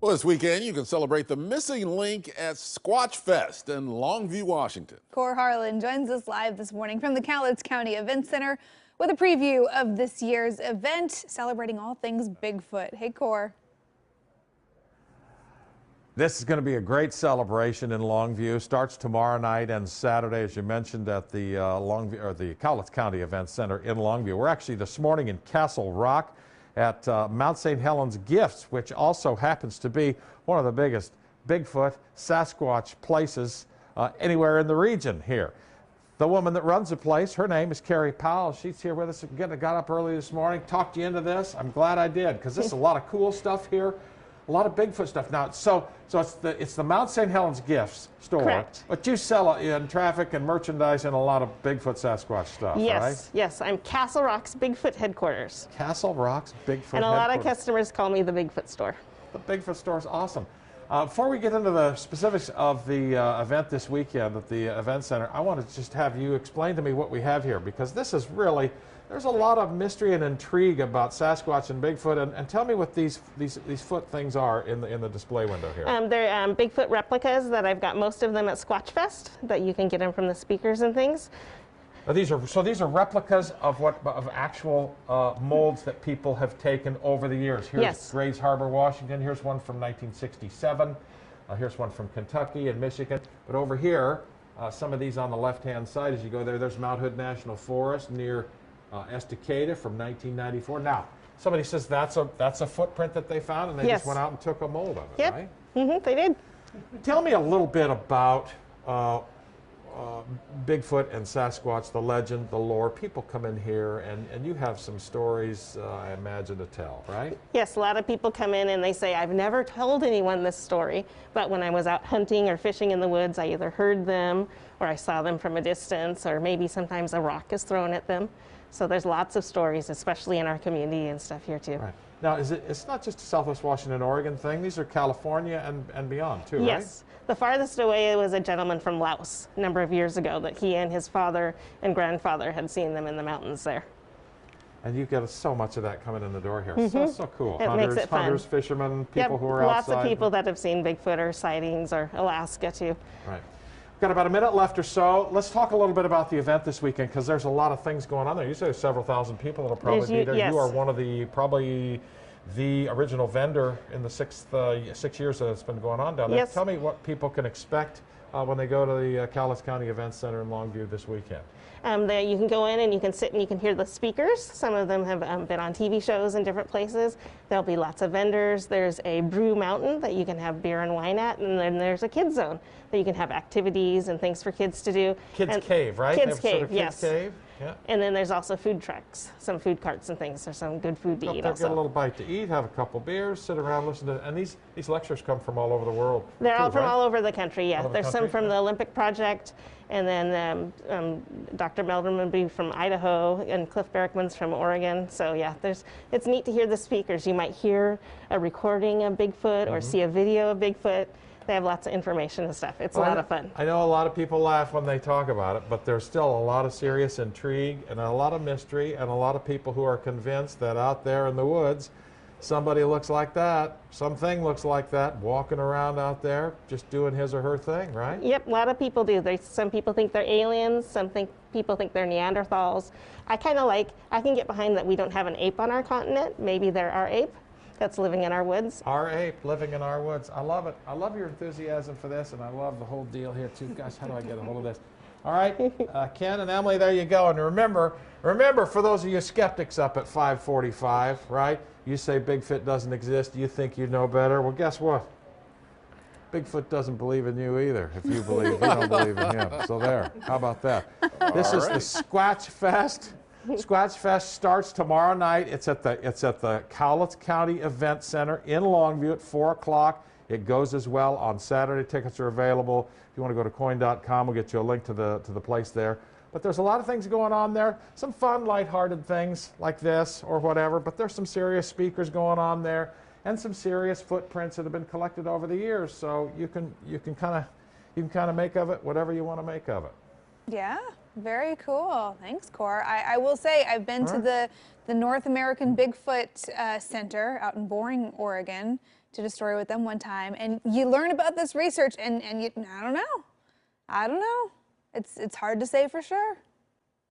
Well, this weekend, you can celebrate the missing link at Squatch Fest in Longview, Washington. Cor Harlan joins us live this morning from the Cowlitz County Event Center with a preview of this year's event celebrating all things Bigfoot. Hey, Cor. This is going to be a great celebration in Longview. Starts tomorrow night and Saturday, as you mentioned, at the the Cowlitz County Event Center in Longview. We're actually this morning in Castle Rock at Mount St. Helens Gifts, which also happens to be one of the biggest Bigfoot, Sasquatch places anywhere in the region here. The woman that runs the place, her name is Carrie Powell. She's here with us again. I got up early this morning, talked you into this. I'm glad I did, because there's a lot of cool stuff here. A lot of Bigfoot stuff. Now, so it's the Mount St. Helens Gifts store. Correct. But you sell in traffic and merchandise and a lot of Bigfoot Sasquatch stuff, yes, right? Yes, I'm Castle Rock's Bigfoot headquarters. Castle Rock's Bigfoot And a lot of customers call me the Bigfoot store. The Bigfoot store is awesome. Before we get into the specifics of the event this weekend at the event center, I want to just have you explain to me what we have here, because this is really, there's a lot of mystery and intrigue about Sasquatch and Bigfoot, and tell me what these foot things are in the display window here. They're Bigfoot replicas that I've got most of them at Squatch Fest that you can get them from the speakers and things. These are replicas of actual molds that people have taken over the years. Here's Grays Harbor, Washington. Here's one from 1967. Here's one from Kentucky and Michigan. But over here, some of these on the left-hand side as you go there, there's Mount Hood National Forest near Estacada from 1994. Now, somebody says that's a footprint that they found, and they just went out and took a mold of it, right? Mm-hmm, they did. Tell me a little bit about Bigfoot and Sasquatch, the legend, the lore. People come in here, and you have some stories, I imagine, to tell, right? Yes, a lot of people come in and they say, I've never told anyone this story, but when I was out hunting or fishing in the woods, I either heard them or I saw them from a distance, or maybe sometimes a rock is thrown at them. So there's lots of stories, especially in our community and stuff here too. Right. Now, it's not just a Southwest Washington, Oregon thing. These are California and beyond too, right? Yes. The farthest away was a gentleman from Laos a number of years ago that he and his father and grandfather had seen them in the mountains there. And you've got so much of that coming in the door here. Mm-hmm. So cool. It makes it fun. Hunters, fishermen, people who are outside. Lots of people that have seen Bigfoot or sightings, or Alaska too. Right. We've got about a minute left or so. Let's talk a little bit about the event this weekend, because there's a lot of things going on there. You say there's several thousand people that'll probably be there. Yes. You are one of probably the original vendor in the 6 years that it's been going on down there. Yes. Tell me what people can expect when they go to the Cowlitz County Event Center in Longview this weekend. You can go in and you can sit and you can hear the speakers. Some of them have been on TV shows in different places. There'll be lots of vendors. There's a brew mountain that you can have beer and wine at, and then there's a kids zone that you can have activities and things for kids to do. Kids Cave, right? Kids Cave, yes. Kids Cave? Yeah. And then there's also food trucks, some food carts and things. There's some good food to eat also. also. Get a little bite to eat, have a couple beers, sit around, listen to, and these lectures come from all over the world. They're all from right? all over the country, yeah. There's some from the Yeah. Olympic Project, and then Dr. Meldrum will be from Idaho, and Cliff Barackman's from Oregon. So yeah, it's neat to hear the speakers. You might hear a recording of Bigfoot or see a video of Bigfoot. They have lots of information and stuff. It's a lot of fun. I know a lot of people laugh when they talk about it, but there's still a lot of serious intrigue and a lot of mystery, and a lot of people who are convinced that out there in the woods, somebody looks like that, something looks like that, walking around out there, just doing his or her thing, right? Yep, a lot of people do. Some people think they're aliens, people think they're Neanderthals. I can get behind that we don't have an ape on our continent. Maybe they're our ape that's living in our woods. Our ape living in our woods. I love it. I love your enthusiasm for this, and I love the whole deal here too. Gosh, how do I get a hold of this? All right, Ken and Emily, there you go. And remember, for those of you skeptics up at 545, right? You say Bigfoot doesn't exist. You think you know better. Well, guess what? Bigfoot doesn't believe in you either. If you don't believe in him. So there. How about that? This is the Squatch Fest. Squatch Fest starts tomorrow night. It's at the Cowlitz County Event Center in Longview at 4 o'clock. It goes as well on Saturday. Tickets are available. If you want to go to coin.com, we'll get you a link to the place there. But there's a lot of things going on there. Some fun, lighthearted things like this or whatever. But there's some serious speakers going on there, and some serious footprints that have been collected over the years. So you can kind of make of it whatever you want to make of it. Yeah. Very cool. Thanks, Cor. I will say I've been to the North American Bigfoot Center out in Boring, Oregon. Did a story with them one time, and you learn about this research, and I don't know. It's hard to say for sure.